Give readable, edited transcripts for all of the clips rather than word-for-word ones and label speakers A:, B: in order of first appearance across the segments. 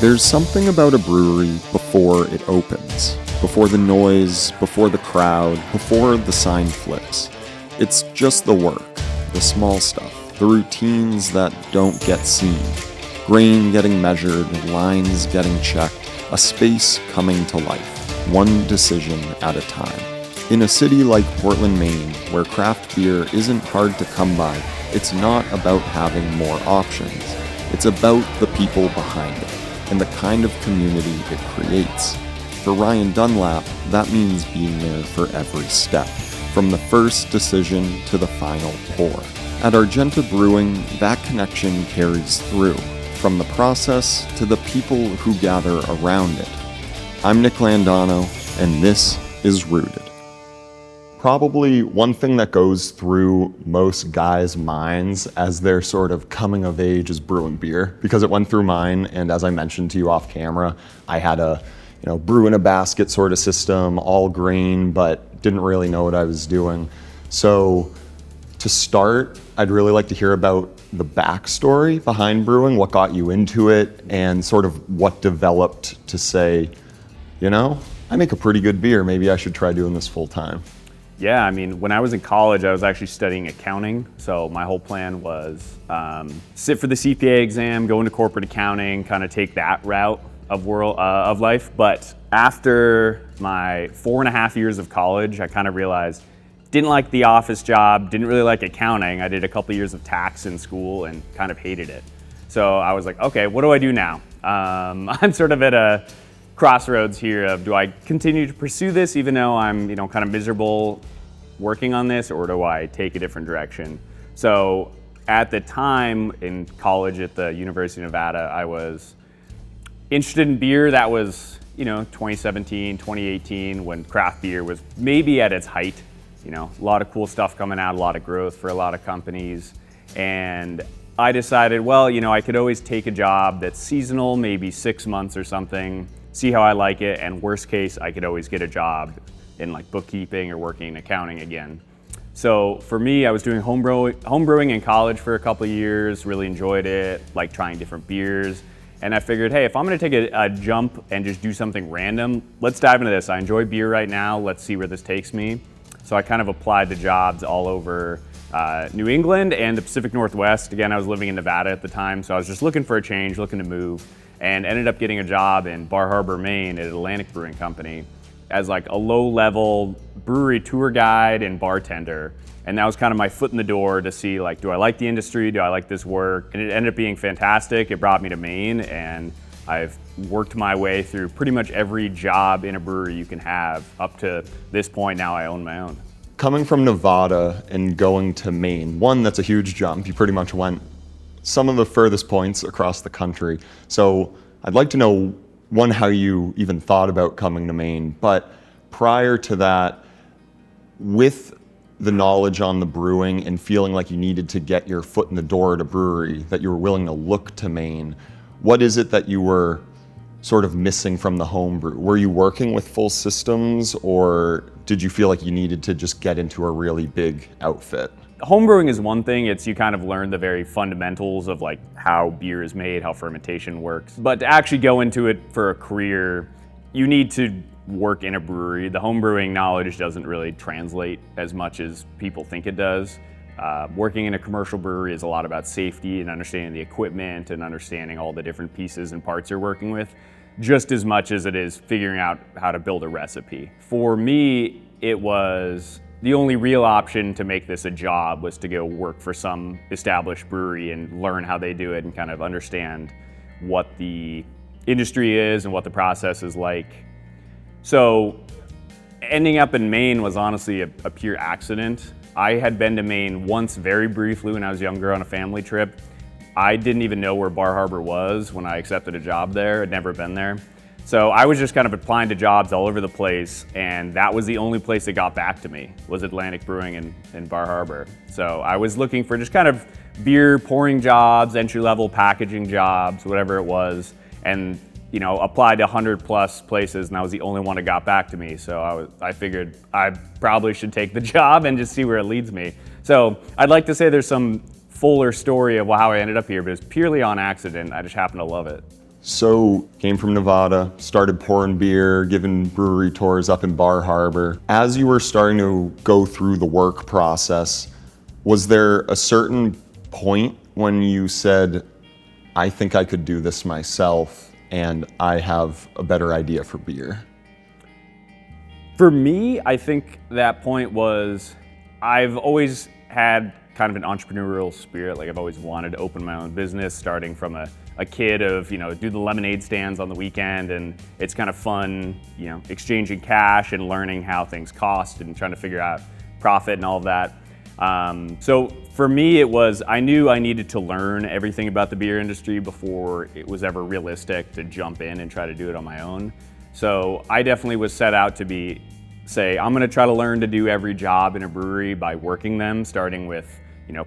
A: There's something about a brewery before it opens, before the noise, before the crowd, before the sign flips. It's just the work, the small stuff, the routines that don't get seen. Grain getting measured, lines getting checked, a space coming to life, one decision at a time. In a city like Portland, Maine, where craft beer isn't hard to come by, it's not about having more options. It's about the people behind it and the kind of community it creates. For Ryan Dunlap, that means being there for every step, from the first decision to the final pour. At Argenta Brewing, that connection carries through, from the process to the people who gather around it. I'm Nick Landano, and this is Rooted. Probably one thing that goes through most guys' minds as they're sort of coming of age is brewing beer, because it went through mine, and as I mentioned to you off camera, I had a brew in a basket sort of system, all grain, but didn't really know what I was doing. So to start, I'd really like to hear about the backstory behind brewing, what got you into it, and sort of what developed to say, I make a pretty good beer, maybe I should try doing this full time.
B: Yeah, when I was in college, I was actually studying accounting. So my whole plan was sit for the CPA exam, go into corporate accounting, kind of take that route of life. But after my 4.5 years of college, I kind of realized didn't like the office job, didn't really like accounting. I did a couple years of tax in school and kind of hated it. So I was like, okay, what do I do now? I'm sort of at a crossroads here of, do I continue to pursue this even though I'm kind of miserable working on this, or do I take a different direction? So at the time in college at the University of Nevada, I was interested in beer. That was 2017, 2018, when craft beer was maybe at its height. A lot of cool stuff coming out, a lot of growth for a lot of companies. And I decided, I could always take a job that's seasonal, maybe 6 months or something, see how I like it, and worst case, I could always get a job in like bookkeeping or working in accounting again. So for me, I was doing home brewing in college for a couple of years, really enjoyed it, like trying different beers. And I figured, hey, if I'm gonna take a jump and just do something random, let's dive into this. I enjoy beer right now, let's see where this takes me. So I kind of applied to jobs all over New England and the Pacific Northwest. Again, I was living in Nevada at the time, so I was just looking for a change, looking to move, and ended up getting a job in Bar Harbor, Maine at Atlantic Brewing Company as like a low-level brewery tour guide and bartender. And that was kind of my foot in the door to see, like, do I like the industry? Do I like this work? And it ended up being fantastic. It brought me to Maine, and I've worked my way through pretty much every job in a brewery you can have. Up to this point now, I own my own.
A: Coming from Nevada and going to Maine, one, that's a huge jump. You pretty much went some of the furthest points across the country. So I'd like to know, one, how you even thought about coming to Maine, but prior to that, with the knowledge on the brewing and feeling like you needed to get your foot in the door at a brewery, that you were willing to look to Maine, what is it that you were sort of missing from the home brew? Were you working with full systems, or did you feel like you needed to just get into a really big outfit?
B: Homebrewing is one thing. You kind of learn the very fundamentals of like how beer is made, how fermentation works. But to actually go into it for a career, you need to work in a brewery. The homebrewing knowledge doesn't really translate as much as people think it does. Working in a commercial brewery is a lot about safety and understanding the equipment and understanding all the different pieces and parts you're working with, just as much as it is figuring out how to build a recipe. For me, it was the only real option to make this a job was to go work for some established brewery and learn how they do it and kind of understand what the industry is and what the process is like. So ending up in Maine was honestly a pure accident. I had been to Maine once very briefly when I was younger on a family trip. I didn't even know where Bar Harbor was when I accepted a job there. I'd never been there. So I was just kind of applying to jobs all over the place, and that was the only place that got back to me, was Atlantic Brewing in Bar Harbor. So I was looking for just kind of beer pouring jobs, entry-level packaging jobs, whatever it was, and applied to 100+ places, and that was the only one that got back to me. So I figured I probably should take the job and just see where it leads me. So I'd like to say there's some fuller story of how I ended up here, but it's purely on accident. I just happen to love it.
A: So, came from Nevada, started pouring beer, giving brewery tours up in Bar Harbor. As you were starting to go through the work process, was there a certain point when you said, I think I could do this myself and I have a better idea for beer?
B: For me, I think that point was I've always had kind of an entrepreneurial spirit. Like I've always wanted to open my own business, starting from a kid of, do the lemonade stands on the weekend, and it's kind of fun, exchanging cash and learning how things cost and trying to figure out profit and all of that. So for me, it was, I knew I needed to learn everything about the beer industry before it was ever realistic to jump in and try to do it on my own. So I definitely was set out to say, I'm gonna try to learn to do every job in a brewery by working them, starting with,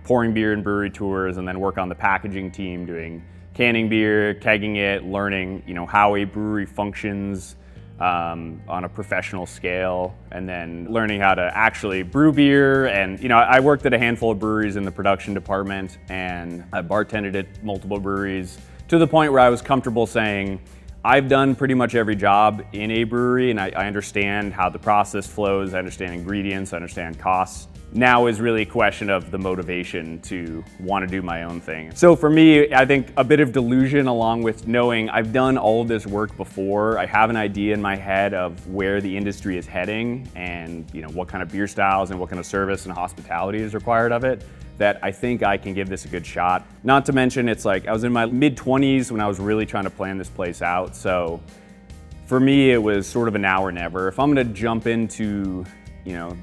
B: pouring beer and brewery tours, and then work on the packaging team, doing canning beer, kegging it, learning, how a brewery functions on a professional scale, and then learning how to actually brew beer. And, I worked at a handful of breweries in the production department, and I bartended at multiple breweries to the point where I was comfortable saying, I've done pretty much every job in a brewery, and I understand how the process flows, I understand ingredients, I understand costs. Now is really a question of the motivation to want to do my own thing. So for me, I think a bit of delusion along with knowing I've done all of this work before. I have an idea in my head of where the industry is heading and what kind of beer styles and what kind of service and hospitality is required of it, that I think I can give this a good shot. Not to mention, it's like I was in my mid-20s when I was really trying to plan this place out. So for me, it was sort of a now or never. If I'm gonna jump into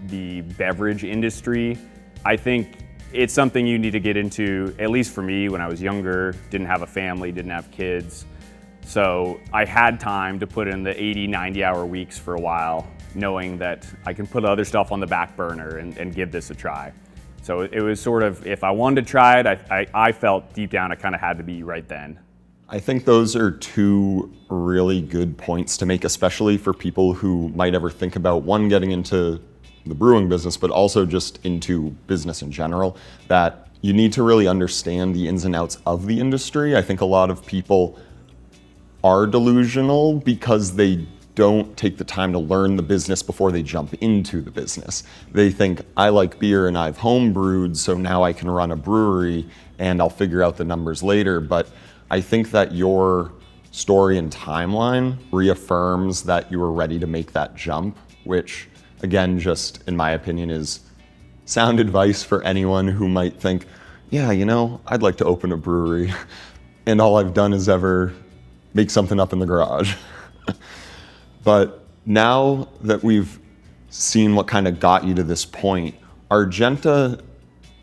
B: the beverage industry, I think it's something you need to get into, at least for me when I was younger, didn't have a family, didn't have kids. So I had time to put in the 80, 90-hour weeks for a while, knowing that I can put other stuff on the back burner and give this a try. So it was sort of, if I wanted to try it, I felt deep down it kind of had to be right then.
A: I think those are two really good points to make, especially for people who might ever think about, one, getting into the brewing business, but also just into business in general, that you need to really understand the ins and outs of the industry. I think a lot of people are delusional because they don't take the time to learn the business before they jump into the business. They think, I like beer and I've home brewed, so now I can run a brewery and I'll figure out the numbers later. But I think that your story and timeline reaffirms that you were ready to make that jump, which again, just in my opinion, is sound advice for anyone who might think, yeah, I'd like to open a brewery and all I've done is ever make something up in the garage. But now that we've seen what kind of got you to this point, Argenta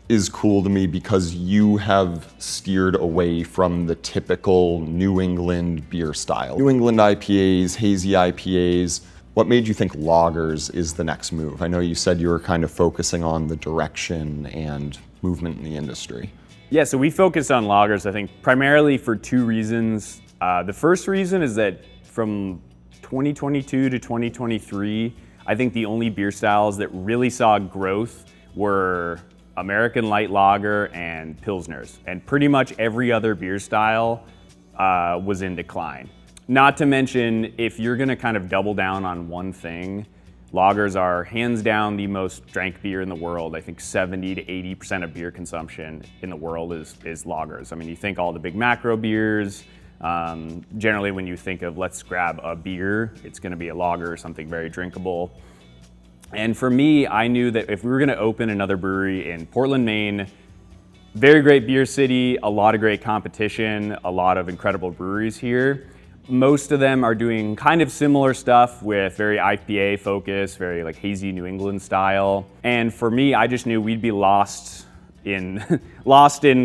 A: is cool to me because you have steered away from the typical New England beer style. New England IPAs, hazy IPAs. What made you think lagers is the next move? I know you said you were kind of focusing on the direction and movement in the industry.
B: Yeah, so we focus on lagers, I think, primarily for two reasons. The first reason is that from 2022 to 2023, I think the only beer styles that really saw growth were American light lager and pilsners, and pretty much every other beer style was in decline. Not to mention, if you're gonna kind of double down on one thing, lagers are hands down the most drank beer in the world. I think 70 to 80% of beer consumption in the world is lagers. I mean, you think all the big macro beers, generally when you think of let's grab a beer, it's gonna be a lager or something very drinkable. And for me, I knew that if we were gonna open another brewery in Portland, Maine, very great beer city, a lot of great competition, a lot of incredible breweries here. Most of them are doing kind of similar stuff with very IPA focus, very like hazy New England style. And for me, I just knew we'd be lost in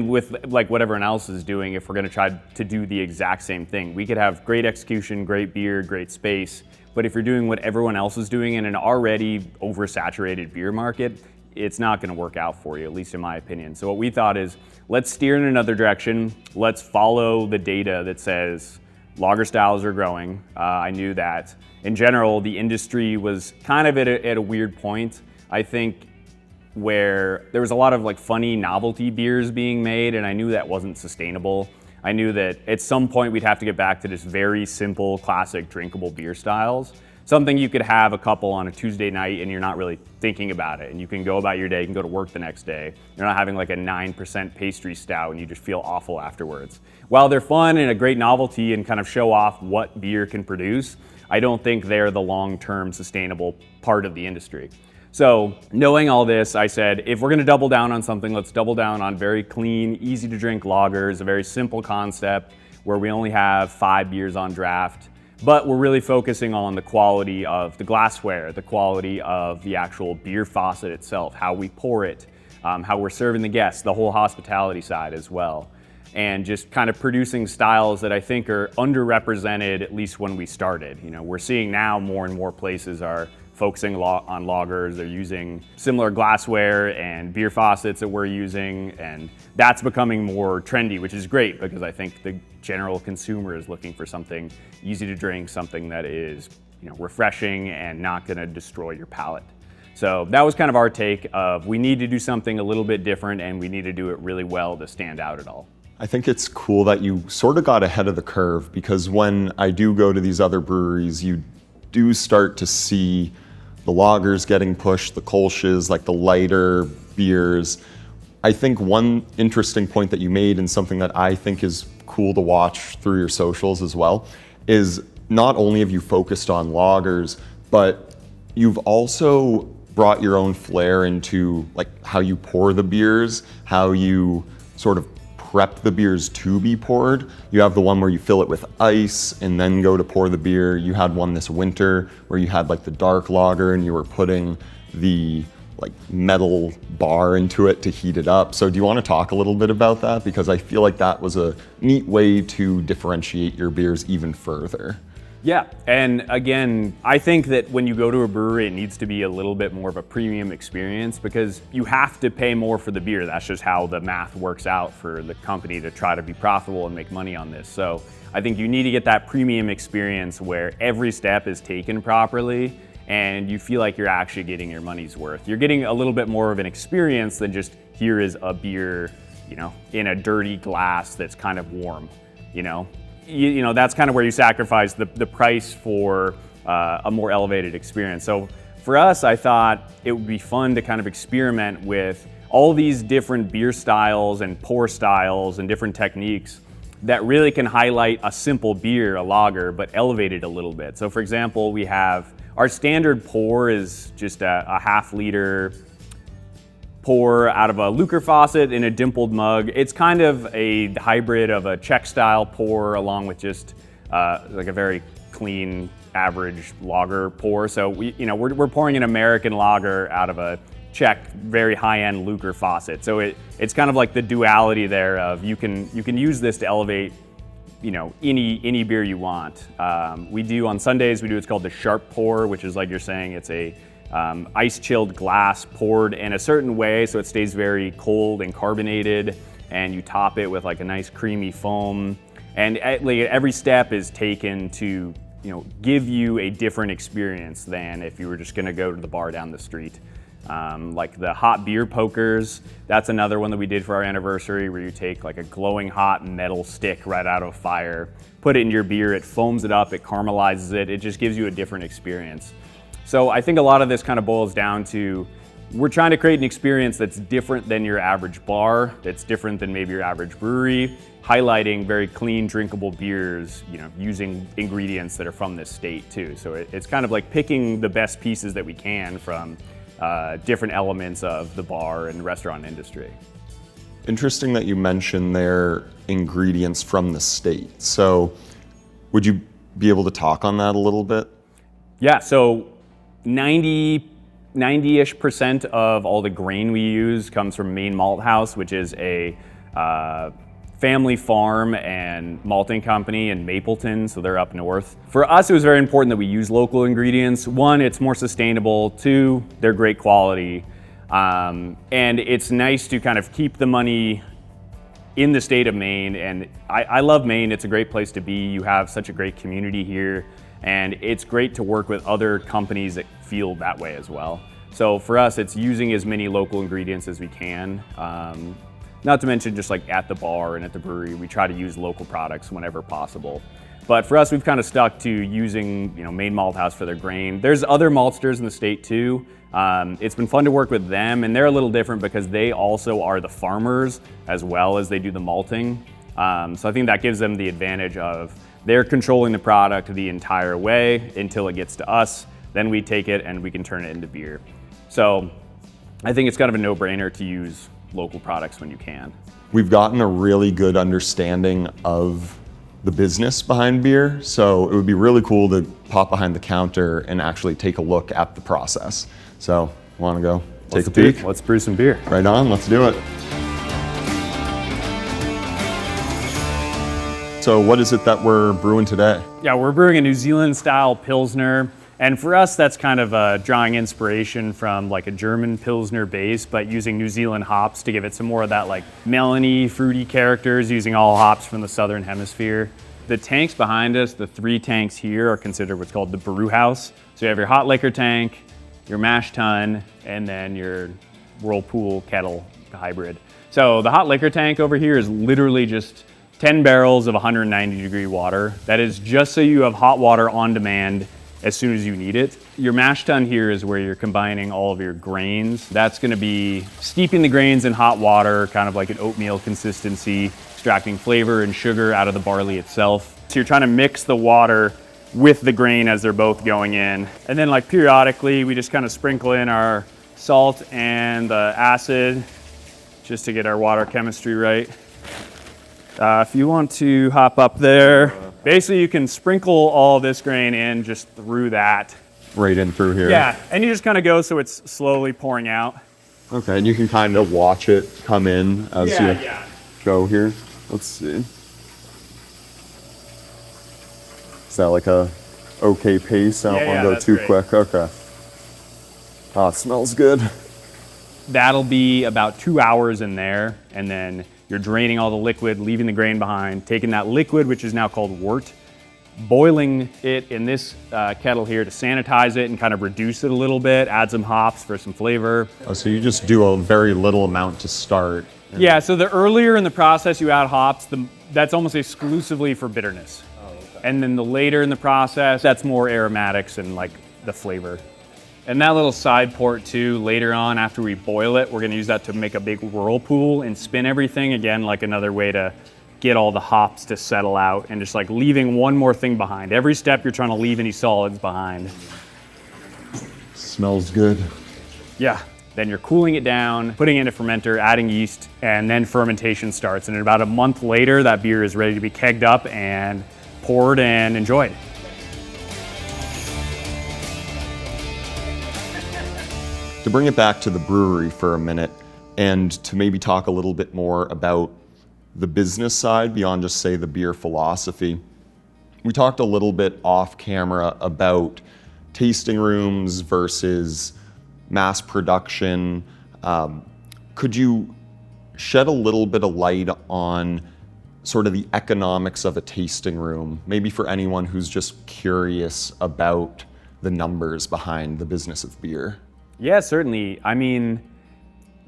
B: with like what everyone else is doing if we're gonna try to do the exact same thing. We could have great execution, great beer, great space, but if you're doing what everyone else is doing in an already oversaturated beer market, it's not gonna work out for you, at least in my opinion. So what we thought is, let's steer in another direction. Let's follow the data that says lager styles are growing. I knew that in general, the industry was kind of at a weird point, I think, where there was a lot of like funny novelty beers being made, and I knew that wasn't sustainable. I knew that at some point we'd have to get back to just very simple, classic, drinkable beer styles. Something you could have a couple on a Tuesday night and you're not really thinking about it. And you can go about your day, you can go to work the next day. You're not having like a 9% pastry stout and you just feel awful afterwards. While they're fun and a great novelty and kind of show off what beer can produce, I don't think they're the long-term sustainable part of the industry. So knowing all this, I said, if we're gonna double down on something, let's double down on very clean, easy to drink lagers, a very simple concept where we only have 5 beers on draft. But we're really focusing on the quality of the glassware, the quality of the actual beer faucet itself, how we pour it, how we're serving the guests, the whole hospitality side as well. And just kind of producing styles that I think are underrepresented, at least when we started. You know, we're seeing now more and more places are focusing on lagers. They're using similar glassware and beer faucets that we're using, and that's becoming more trendy, which is great because I think the general consumer is looking for something easy to drink, something that is, you know, refreshing and not going to destroy your palate. So that was kind of our take of we need to do something a little bit different and we need to do it really well to stand out at all.
A: I think it's cool that you sort of got ahead of the curve, because when I do go to these other breweries, you do start to see the lagers getting pushed, the Kolsch's, like the lighter beers. I think one interesting point that you made, and something that I think is cool to watch through your socials as well, is not only have you focused on lagers, but you've also brought your own flair into like how you pour the beers, how you sort of prep the beers to be poured. You have the one where you fill it with ice and then go to pour the beer. You had one this winter where you had like the dark lager and you were putting the like metal bar into it to heat it up. So do you want to talk a little bit about that? Because I feel like that was a neat way to differentiate your beers even further.
B: Yeah, and again, I think that when you go to a brewery, it needs to be a little bit more of a premium experience because you have to pay more for the beer. That's just how the math works out for the company to try to be profitable and make money on this. So I think you need to get that premium experience where every step is taken properly and you feel like you're actually getting your money's worth. You're getting a little bit more of an experience than just here is a beer, you know, in a dirty glass that's kind of warm, you know. You know, that's kind of where you sacrifice the price for a more elevated experience. So for us, I thought it would be fun to kind of experiment with all these different beer styles and pour styles and different techniques that really can highlight a simple beer, a lager, but elevate it a little bit. So for example, we have our standard pour is just a half-liter pour out of a Lucre faucet in a dimpled mug. It's kind of a hybrid of a Czech style pour along with just like a very clean average lager pour. So we're pouring an American lager out of a Czech very high-end Lucre faucet. So it's kind of like the duality there of you can use this to elevate, you know, any beer you want. We do on Sundays, we do what's called the sharp pour, which is like you're saying, it's a ice chilled glass poured in a certain way so it stays very cold and carbonated, and you top it with like a nice creamy foam, and every step is taken to, you know, give you a different experience than if you were just going to go to the bar down the street. Like the hot beer pokers, that's another one that we did for our anniversary, where you take like a glowing hot metal stick right out of a fire, put it in your beer, it foams it up, it caramelizes it, it just gives you a different experience. So I think a lot of this kind of boils down to we're trying to create an experience that's different than your average bar, that's different than maybe your average brewery, highlighting very clean, drinkable beers, you know, using ingredients that are from this state too. So it's kind of like picking the best pieces that we can from different elements of the bar and restaurant industry.
A: Interesting that you mentioned their ingredients from the state. So would you be able to talk on that a little bit?
B: Yeah, so 90-ish% of all the grain we use comes from Maine Malt House, which is a family farm and malting company in Mapleton, so they're up north. For us, it was very important that we use local ingredients. One, it's more sustainable. Two, they're great quality. And it's nice to kind of keep the money in the state of Maine. And I love Maine. It's a great place to be. You have such a great community here. And it's great to work with other companies that feel that way as well. So for us, it's using as many local ingredients as we can. Not to mention just like at the bar and at the brewery, we try to use local products whenever possible. But for us, we've kind of stuck to using, Maine Malt House for their grain. There's other maltsters in the state too. It's been fun to work with them, and they're a little different because they also are the farmers as well as they do the malting. So I think that gives them the advantage of they're controlling the product the entire way until it gets to us. Then we take it and we can turn it into beer. So I think it's kind of a no-brainer to use local products when you can.
A: We've gotten a really good understanding of the business behind beer, so it would be really cool to pop behind the counter and actually take a look at the process. So, want to go take a peek?
B: Let's brew some beer.
A: Right on, let's do it. So what is it that we're brewing today?
B: Yeah, we're brewing a New Zealand style Pilsner. And for us, that's kind of drawing inspiration from like a German Pilsner base, but using New Zealand hops to give it some more of that like melony, fruity characters, using all hops from the Southern Hemisphere. The tanks behind us, the 3 tanks here, are considered what's called the brew house. So you have your hot liquor tank, your mash tun, and then your whirlpool kettle hybrid. So the hot liquor tank over here is literally just 10 barrels of 190-degree water. That is just so you have hot water on demand as soon as you need it. Your mash tun here is where you're combining all of your grains. That's gonna be steeping the grains in hot water, kind of like an oatmeal consistency, extracting flavor and sugar out of the barley itself. So you're trying to mix the water with the grain as they're both going in. And then like periodically, we just kind of sprinkle in our salt and the acid just to get our water chemistry right. If you want to hop up there, basically you can sprinkle all this grain in just through that.
A: Right in through here.
B: Yeah, and you just kind of go so it's slowly pouring out.
A: Okay, and you can kind of watch it come in as you go here. Let's see. Is that like a okay pace? I don't want to go too quick. Okay. Oh, it smells good.
B: That'll be about 2 hours in there, and then you're draining all the liquid, leaving the grain behind, taking that liquid, which is now called wort, boiling it in this kettle here to sanitize it and kind of reduce it a little bit, add some hops for some flavor.
A: Oh, so you just do a very little amount to start.
B: Yeah, so the earlier in the process you add hops, that's almost exclusively for bitterness. Oh, okay. And then the later in the process, that's more aromatics and like the flavor. And that little side port too, later on after we boil it, we're gonna use that to make a big whirlpool and spin everything. Again, like another way to get all the hops to settle out and just like leaving one more thing behind. Every step you're trying to leave any solids behind.
A: Smells good.
B: Yeah. Then you're cooling it down, putting it in a fermenter, adding yeast, and then fermentation starts. And about a month later, that beer is ready to be kegged up and poured and enjoyed.
A: To bring it back to the brewery for a minute and to maybe talk a little bit more about the business side beyond just say the beer philosophy. We talked a little bit off camera about tasting rooms versus mass production. Could you shed a little bit of light on sort of the economics of a tasting room, maybe for anyone who's just curious about the numbers behind the business of beer?
B: Yeah, certainly. I mean,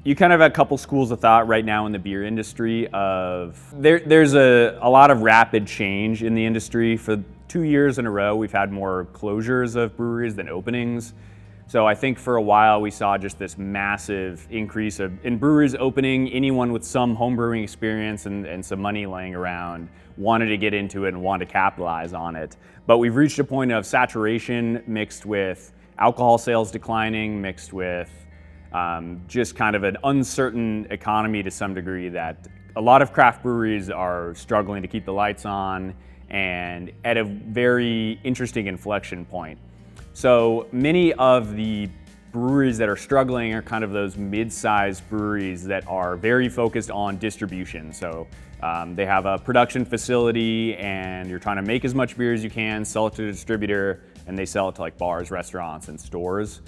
B: you kind of have a couple schools of thought right now in the beer industry of there's a lot of rapid change in the industry. For 2 years in a row, we've had more closures of breweries than openings. So I think for a while we saw just this massive increase in breweries opening. Anyone with some home brewing experience and some money laying around wanted to get into it and wanted to capitalize on it. But we've reached a point of saturation mixed with alcohol sales declining, mixed with just kind of an uncertain economy to some degree, that a lot of craft breweries are struggling to keep the lights on and at a very interesting inflection point. So many of the breweries that are struggling are kind of those mid-sized breweries that are very focused on distribution. So they have a production facility and you're trying to make as much beer as you can, sell it to a distributor, and they sell it to like bars, restaurants, and stores.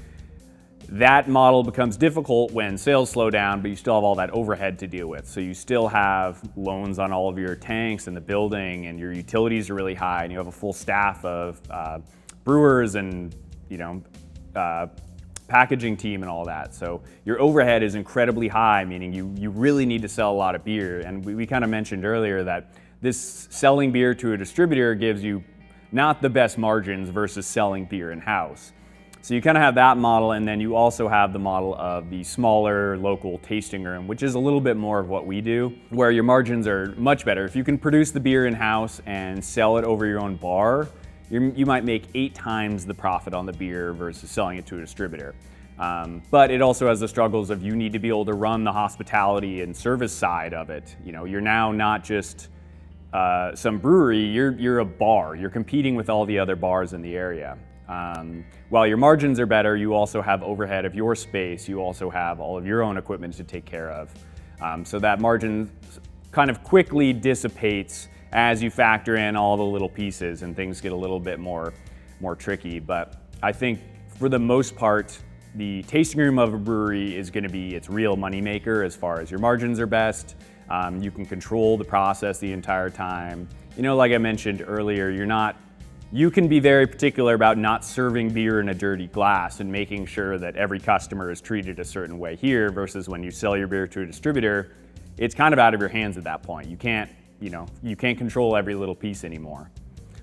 B: That model becomes difficult when sales slow down, but you still have all that overhead to deal with. So you still have loans on all of your tanks in the building, and your utilities are really high, and you have a full staff of brewers and packaging team and all that. So your overhead is incredibly high, meaning you really need to sell a lot of beer. And we kind of mentioned earlier that this selling beer to a distributor gives you not the best margins versus selling beer in-house. So you kind of have that model, and then you also have the model of the smaller local tasting room, which is a little bit more of what we do, where your margins are much better. If you can produce the beer in-house and sell it over your own bar, you might make 8 times the profit on the beer versus selling it to a distributor. But it also has the struggles of you need to be able to run the hospitality and service side of it. You know, you're now not just some brewery, you're a bar. You're competing with all the other bars in the area. While your margins are better, you also have overhead of your space. You also have all of your own equipment to take care of. So that margin kind of quickly dissipates as you factor in all the little pieces and things get a little bit more tricky. But I think for the most part, the tasting room of a brewery is going to be its real moneymaker as far as your margins are best. You can control the process the entire time. You know, like I mentioned earlier, you can be very particular about not serving beer in a dirty glass and making sure that every customer is treated a certain way here versus when you sell your beer to a distributor, it's kind of out of your hands at that point. You can't control every little piece anymore.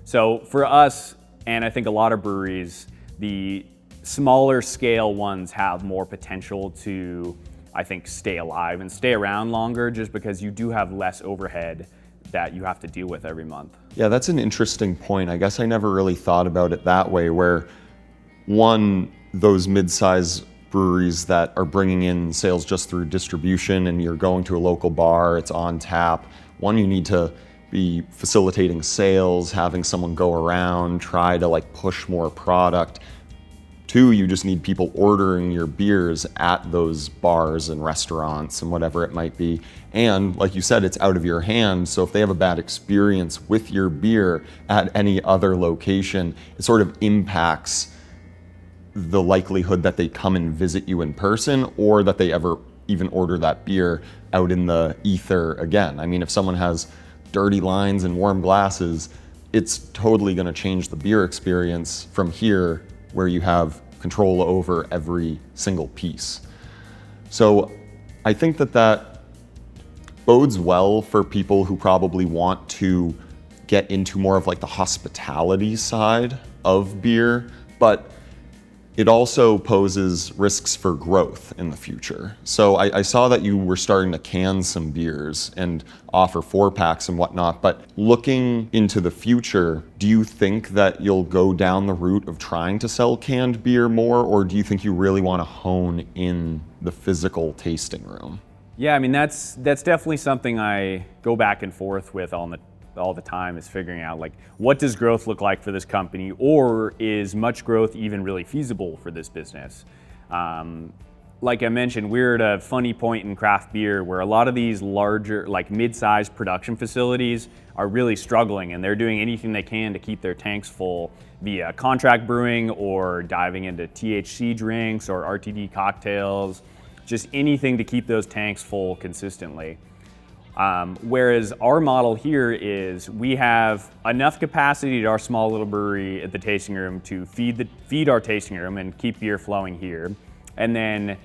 B: So for us, and I think a lot of breweries, the smaller scale ones have more potential to, I think, stay alive and stay around longer just because you do have less overhead that you have to deal with every month.
A: Yeah, that's an interesting point. I guess I never really thought about it that way, where one, those mid-size breweries that are bringing in sales just through distribution and you're going to a local bar, it's on tap. One, you need to be facilitating sales, having someone go around, try to like push more product. 2, you just need people ordering your beers at those bars and restaurants and whatever it might be. And like you said, it's out of your hands. So if they have a bad experience with your beer at any other location, it sort of impacts the likelihood that they come and visit you in person or that they ever even order that beer out in the ether again. I mean, if someone has dirty lines and warm glasses, it's totally going to change the beer experience from here, where you have control over every single piece. So I think that bodes well for people who probably want to get into more of like the hospitality side of beer, but it also poses risks for growth in the future. So I saw that you were starting to can some beers and offer 4-packs and whatnot, but looking into the future, do you think that you'll go down the route of trying to sell canned beer more, or do you think you really want to hone in the physical tasting room?
B: Yeah, I mean, that's definitely something I go back and forth with all the time, is figuring out like, what does growth look like for this company, or is much growth even really feasible for this business? Like I mentioned, we're at a funny point in craft beer where a lot of these larger, like mid-sized production facilities are really struggling, and they're doing anything they can to keep their tanks full via contract brewing or diving into THC drinks or RTD cocktails, just anything to keep those tanks full consistently. Whereas our model here is we have enough capacity at our small little brewery at the tasting room to feed our tasting room and keep beer flowing here. And then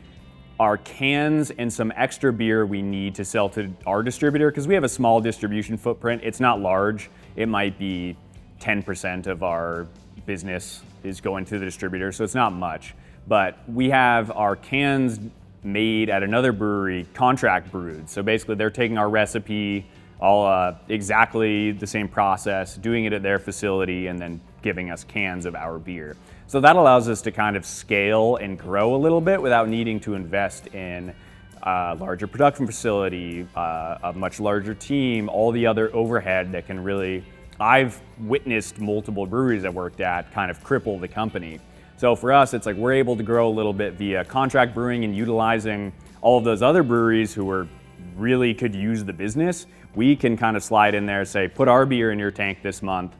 B: our cans and some extra beer we need to sell to our distributor, because we have a small distribution footprint. It's not large. It might be 10% of our business is going to the distributor, so it's not much. But we have our cans made at another brewery, contract brewed. So basically they're taking our recipe, all exactly the same process, doing it at their facility, and then giving us cans of our beer. So that allows us to kind of scale and grow a little bit without needing to invest in a larger production facility, a much larger team, all the other overhead that can really, I've witnessed multiple breweries I've worked at kind of cripple the company. So for us, it's like we're able to grow a little bit via contract brewing and utilizing all of those other breweries who really could use the business. We can kind of slide in there, say, put our beer in your tank this month,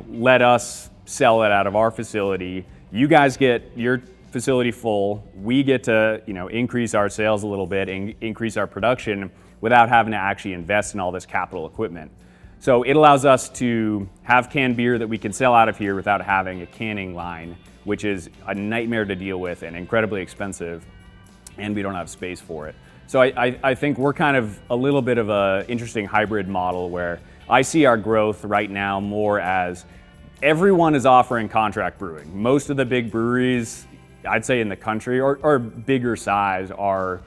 B: let us sell it out of our facility. You guys get your facility full. We get to, increase our sales a little bit and increase our production without having to actually invest in all this capital equipment. So it allows us to have canned beer that we can sell out of here without having a canning line, which is a nightmare to deal with and incredibly expensive, and we don't have space for it. So I think we're kind of a little bit of an interesting hybrid model where I see our growth right now more as everyone is offering contract brewing. Most of the big breweries, I'd say in the country or bigger size, are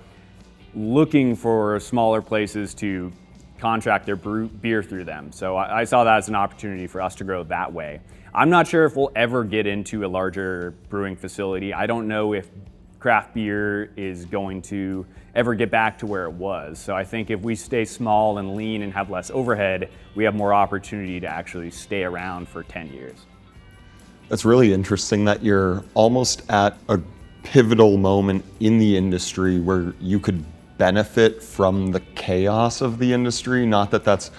B: looking for smaller places to contract their beer through them. So I saw that as an opportunity for us to grow that way. I'm not sure if we'll ever get into a larger brewing facility. I don't know if craft beer is going to ever get back to where it was. So I think if we stay small and lean and have less overhead, we have more opportunity to actually stay around for 10 years.
A: That's really interesting that you're almost at a pivotal moment in the industry where you could benefit from the chaos of the industry. Not that that's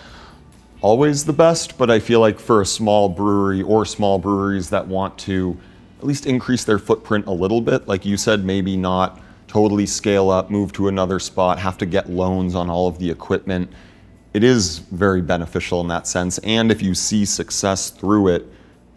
A: always the best, but I feel like for a small brewery or small breweries that want to at least increase their footprint a little bit, like you said, maybe not totally scale up, move to another spot, have to get loans on all of the equipment, it is very beneficial in that sense. And if you see success through it,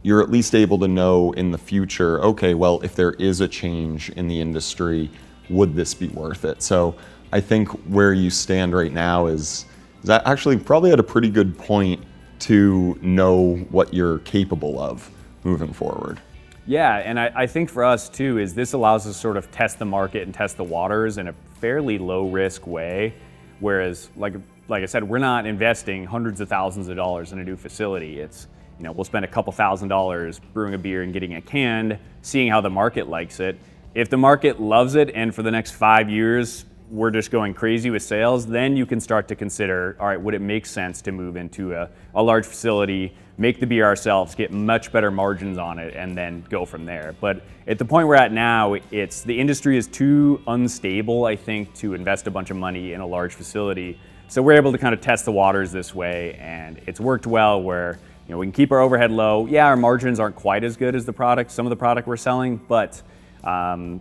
A: you're at least able to know in the future, okay, well, if there is a change in the industry, would this be worth it? So I think where you stand right now is that actually probably at a pretty good point to know what you're capable of moving forward.
B: Yeah, and I think for us too is this allows us to sort of test the market and test the waters in a fairly low risk way. Whereas like I said, we're not investing hundreds of thousands of dollars in a new facility. It's, we'll spend a couple $1,000s brewing a beer and getting it canned, seeing how the market likes it. If the market loves it and for the next 5 years we're just going crazy with sales, then you can start to consider, all right, would it make sense to move into a large facility, make the beer ourselves, get much better margins on it, and then go from there. But at the point we're at now, the industry is too unstable, I think, to invest a bunch of money in a large facility. So we're able to kind of test the waters this way, and it's worked well where we can keep our overhead low. Yeah, our margins aren't quite as good as some of the product we're selling, but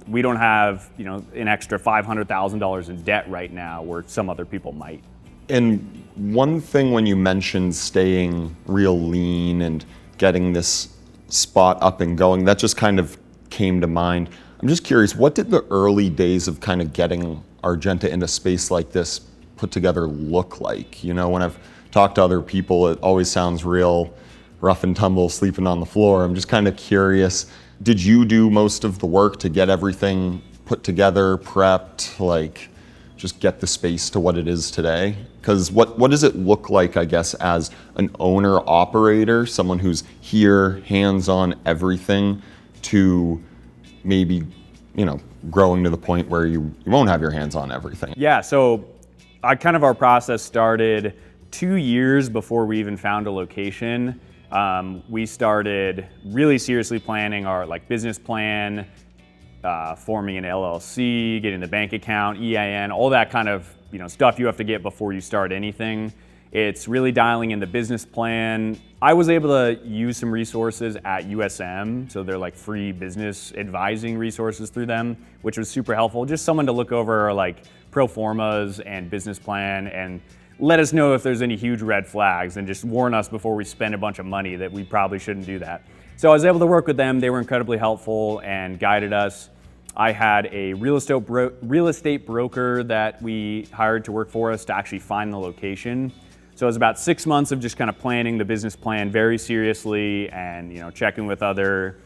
B: we don't have an extra $500,000 in debt right now where some other people might.
A: And one thing when you mentioned staying real lean and getting this spot up and going, that just kind of came to mind. I'm just curious, what did the early days of kind of getting Argenta into space like this put together look like? When I've talked to other people, it always sounds real rough and tumble, sleeping on the floor. I'm just kind of curious, did you do most of the work to get everything put together, prepped, just get the space to what it is today? Because what does it look like, I guess, as an owner-operator, someone who's here, hands-on everything, to maybe, growing to the point where you won't have your hands on everything?
B: Yeah, so our process started 2 years before we even found a location. We started really seriously planning our business plan, forming an LLC, getting the bank account, EIN, all that kind of stuff you have to get before you start anything. It's really dialing in the business plan. I was able to use some resources at USM, so they're free business advising resources through them, which was super helpful. Just someone to look over our pro formas and business plan and let us know if there's any huge red flags and just warn us before we spend a bunch of money that we probably shouldn't do that. So I was able to work with them. They were incredibly helpful and guided us. I had a real estate broker that we hired to work for us to actually find the location. So it was about 6 months of just kind of planning the business plan very seriously and checking with other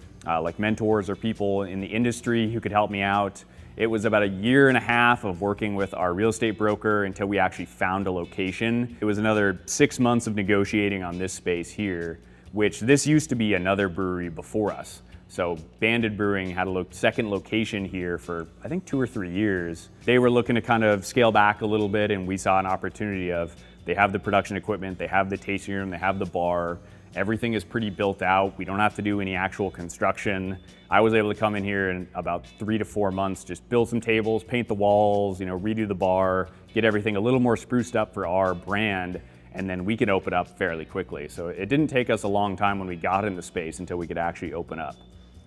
B: mentors or people in the industry who could help me out. It was about 1.5 years of working with our real estate broker until we actually found a location. It was another 6 months of negotiating on this space here, which this used to be another brewery before us. So Banded Brewing had a second location here for, I think, 2 or 3 years. They were looking to kind of scale back a little bit, and we saw an opportunity of, they have the production equipment, they have the tasting room, they have the bar. Everything is pretty built out. We don't have to do any actual construction. I was able to come in here in about 3 to 4 months, just build some tables, paint the walls, redo the bar, get everything a little more spruced up for our brand, and then we could open up fairly quickly. So it didn't take us a long time when we got in the space until we could actually open up.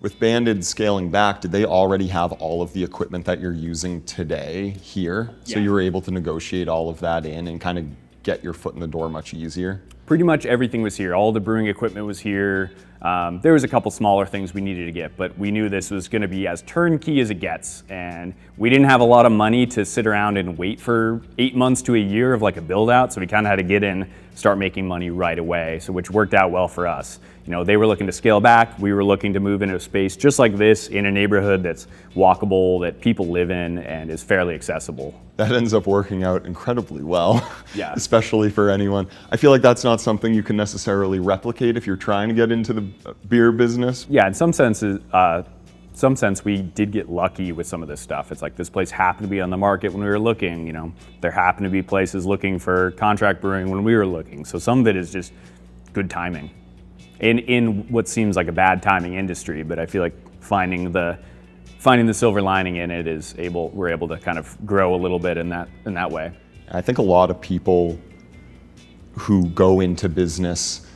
A: With Banded scaling back, did they already have all of the equipment that you're using today here?
B: Yeah.
A: So you were able to negotiate all of that in and kind of get your foot in the door much easier?
B: Pretty much everything was here. All the brewing equipment was here. There was a couple smaller things we needed to get, but we knew this was going to be as turnkey as it gets. And we didn't have a lot of money to sit around and wait for 8 months to a year of like a build out. So we kind of had to get in, start making money right away. So which worked out well for us. You know, they were looking to scale back. We were looking to move into a space just like this in a neighborhood that's walkable, that people live in, and is fairly accessible.
A: That ends up working out incredibly well,
B: Yeah.
A: especially for anyone. I feel like that's not something you can necessarily replicate if you're trying to get into the beer business.
B: Yeah, in some sense, we did get lucky with some of this stuff. It's like this place happened to be on the market when we were looking. You know, there happened to be places looking for contract brewing when we were looking. So some of it is just good timing, in what seems like a bad timing industry. But I feel like finding the silver lining in it we're able to kind of grow a little bit in that way.
A: I think a lot of people who go into business,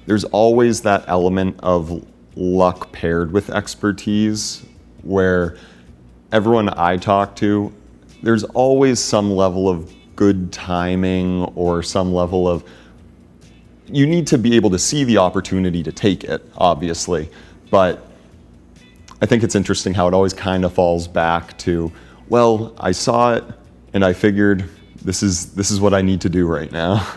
A: there's always that element of luck paired with expertise, where everyone I talk to, there's always some level of good timing or some level of, you need to be able to see the opportunity to take it, obviously. But I think it's interesting how it always kind of falls back to, well, I saw it and I figured this is what I need to do right now.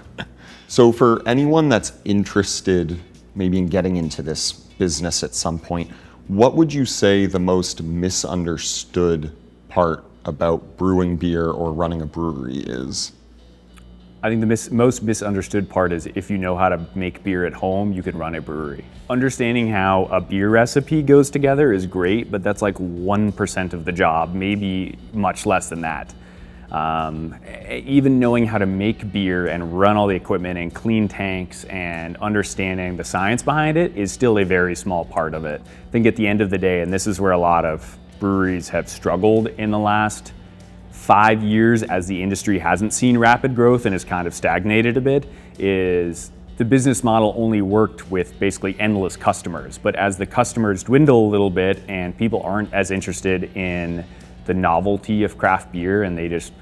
A: So for anyone that's interested maybe in getting into this business at some point, what would you say the most misunderstood part about brewing beer or running a brewery is?
B: I think the most misunderstood part is if you know how to make beer at home, you can run a brewery. Understanding how a beer recipe goes together is great, but that's like 1% of the job, maybe much less than that. Even knowing how to make beer and run all the equipment and clean tanks and understanding the science behind it is still a very small part of it. I think at the end of the day, and this is where a lot of breweries have struggled in the last 5 years as the industry hasn't seen rapid growth and has kind of stagnated a bit, is the business model only worked with basically endless customers. But as the customers dwindle a little bit and people aren't as interested in the novelty of craft beer and they just,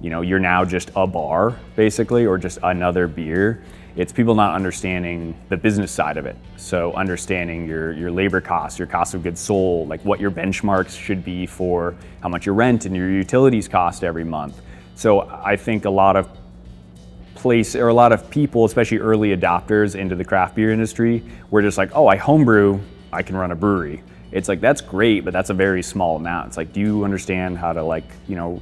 B: you know, you're now just a bar basically, or just another beer, it's people not understanding the business side of it. So understanding your labor costs, your cost of goods sold, like what your benchmarks should be for how much your rent and your utilities cost every month. So I think a lot of people, especially early adopters into the craft beer industry, were just like, oh, I homebrew, I can run a brewery. It's like, that's great, but that's a very small amount. It's like, do you understand how to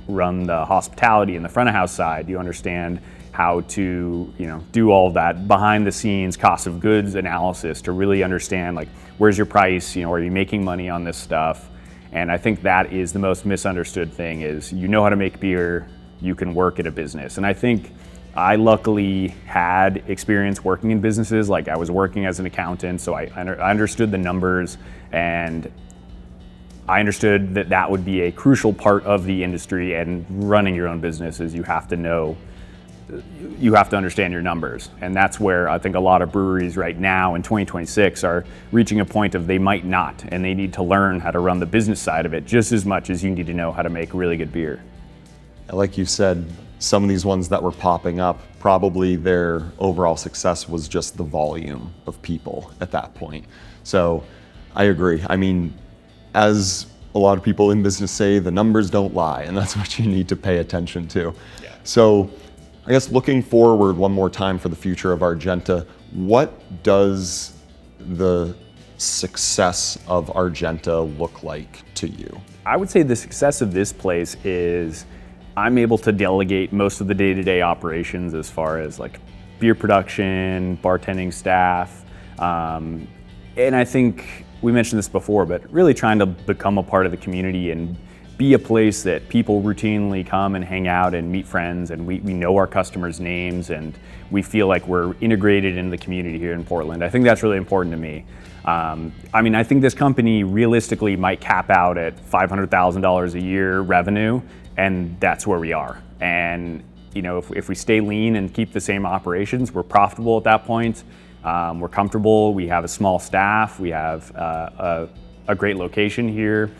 B: run the hospitality and the front of house side? Do you understand how to, do all of that behind the scenes cost of goods analysis to really understand like, where's your price? Are you making money on this stuff? And I think that is the most misunderstood thing is, how to make beer, you can work at a business. And I think I luckily had experience working in businesses. Like I was working as an accountant, so I understood the numbers, and I understood that would be a crucial part of the industry, and running your own business is you have to understand your numbers. And that's where I think a lot of breweries right now in 2026 are reaching a point of they might not, and they need to learn how to run the business side of it just as much as you need to know how to make really good beer.
A: Like you said, some of these ones that were popping up, probably their overall success was just the volume of people at that point. So I agree. I mean, as a lot of people in business say, the numbers don't lie, and that's what you need to pay attention to. Yeah. So I guess looking forward one more time for the future of Argenta, what does the success of Argenta look like to you?
B: I would say the success of this place is I'm able to delegate most of the day-to-day operations as far as like beer production, bartending staff. And I think we mentioned this before, but really trying to become a part of the community and be a place that people routinely come and hang out and meet friends, and we know our customers' names and we feel like we're integrated in the community here in Portland. I think that's really important to me. I think this company realistically might cap out at $500,000 a year revenue, and that's where we are. And if we stay lean and keep the same operations, we're profitable at that point. We're comfortable. We have a small staff. We have a great location here.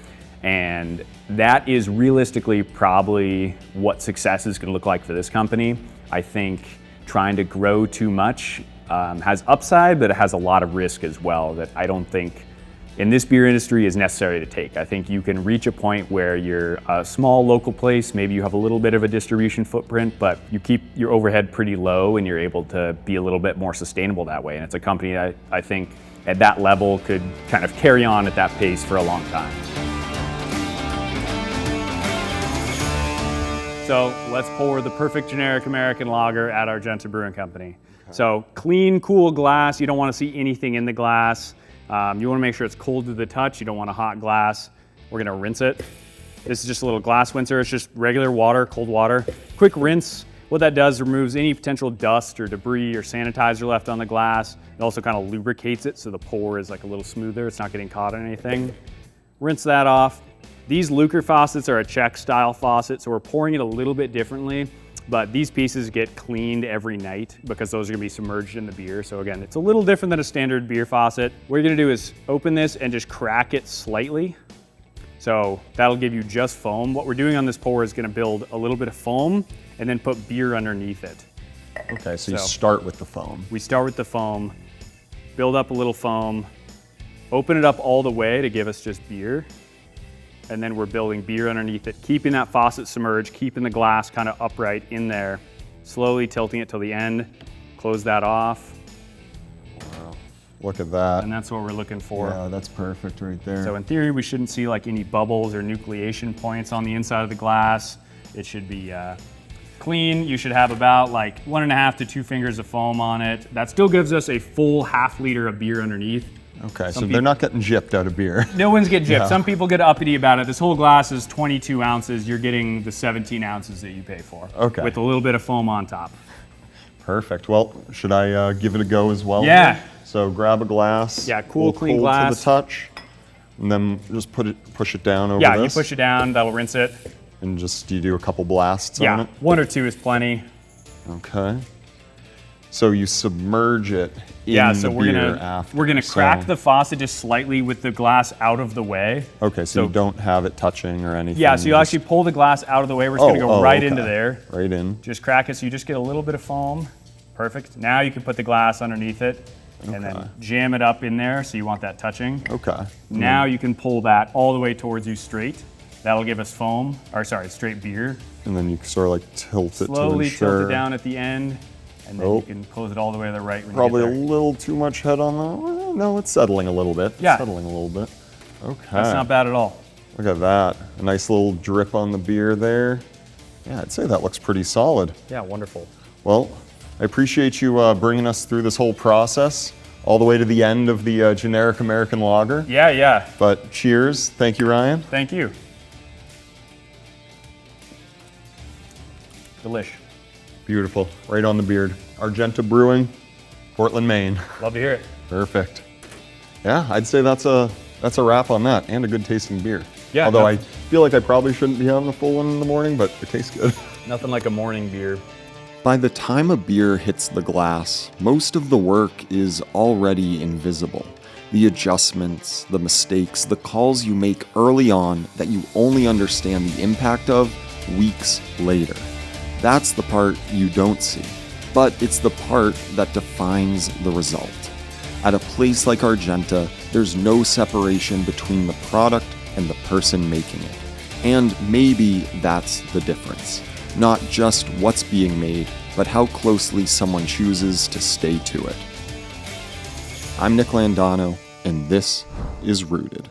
B: And that is realistically probably what success is going to look like for this company. I think trying to grow too much has upside, but it has a lot of risk as well that I don't think in this beer industry is necessary to take. I think you can reach a point where you're a small local place, maybe you have a little bit of a distribution footprint, but you keep your overhead pretty low and you're able to be a little bit more sustainable that way. And it's a company I think at that level could kind of carry on at that pace for a long time. So let's pour the perfect generic American lager at Argenta Brewing Company. Okay. So clean, cool glass. You don't want to see anything in the glass. You want to make sure it's cold to the touch. You don't want a hot glass. We're going to rinse it. This is just a little glass rinser. It's just regular water, cold water. Quick rinse. What that does removes any potential dust or debris or sanitizer left on the glass. It also kind of lubricates it so the pour is like a little smoother. It's not getting caught in anything. Rinse that off. These Lucre faucets are a Czech style faucet, so we're pouring it a little bit differently. But these pieces get cleaned every night because those are gonna be submerged in the beer. So again, it's a little different than a standard beer faucet. What you're gonna do is open this and just crack it slightly. So that'll give you just foam. What we're doing on this pour is gonna build a little bit of foam and then put beer underneath it.
A: Okay, so you start with the foam.
B: We start with the foam, build up a little foam, open it up all the way to give us just beer. And then we're building beer underneath it, keeping that faucet submerged, keeping the glass kind of upright in there, slowly tilting it till the end, close that off.
A: Wow, look at that.
B: And that's what we're looking for.
A: Yeah, that's perfect right there.
B: So in theory, we shouldn't see like any bubbles or nucleation points on the inside of the glass. It should be clean. You should have about like 1.5 to 2 fingers of foam on it. That still gives us a full ½ liter of beer underneath.
A: Okay, so they're not getting gypped out of beer.
B: No one's getting gypped.
A: Yeah.
B: Some people get uppity about it. This whole glass is 22 ounces. You're getting the 17 ounces that you pay for.
A: Okay.
B: With a little bit of foam on top.
A: Perfect. Well, should I give it a go as well?
B: Yeah.
A: Here? So grab a glass.
B: Yeah, cool, clean
A: cold
B: glass.
A: to the touch, and then just push it down over this.
B: Yeah, you push it down. That'll rinse it.
A: And just you do a couple blasts on it.
B: 1 or 2 is plenty.
A: Okay. So you submerge it in the beer after.
B: We're gonna crack the faucet just slightly with the glass out of the way.
A: Okay, so you don't have it touching or anything.
B: Yeah, so you'll actually pull the glass out of the way. We're just gonna go right into there.
A: Right in.
B: Just crack it so you just get a little bit of foam. Perfect. Now you can put the glass underneath it and then jam it up in there so you want that touching.
A: Okay.
B: Now you can pull that all the way towards you straight. That'll give us foam, or sorry, straight beer.
A: And then you sort of like tilt it to
B: Slowly
A: ensure.
B: tilt it down at the end. And then you can close it all the way to the right when
A: Probably
B: you
A: a
B: get there.
A: little too much head on that. Well, no, it's settling a little bit.
B: Yeah.
A: It's settling a little bit. Okay.
B: That's not bad at all.
A: Look at that. A nice little drip on the beer there. Yeah, I'd say that looks pretty solid.
B: Yeah, wonderful.
A: Well, I appreciate you bringing us through this whole process, all the way to the end of the generic American lager.
B: Yeah, yeah.
A: But cheers. Thank you, Ryan.
B: Thank you. Delish.
A: Beautiful. Right on the beard. Argenta Brewing, Portland, Maine.
B: Love to hear it.
A: Perfect. Yeah, I'd say that's a wrap on that, and a good tasting beer.
B: Yeah.
A: Although I feel like I probably shouldn't be having a full one in the morning, but it tastes good.
B: Nothing like a morning beer.
A: By the time a beer hits the glass, most of the work is already invisible. The adjustments, the mistakes, the calls you make early on that you only understand the impact of weeks later. That's the part you don't see, but it's the part that defines the result. At a place like Argenta, there's no separation between the product and the person making it. And maybe that's the difference. Not just what's being made, but how closely someone chooses to stay to it. I'm Nick Landano, and this is Rooted.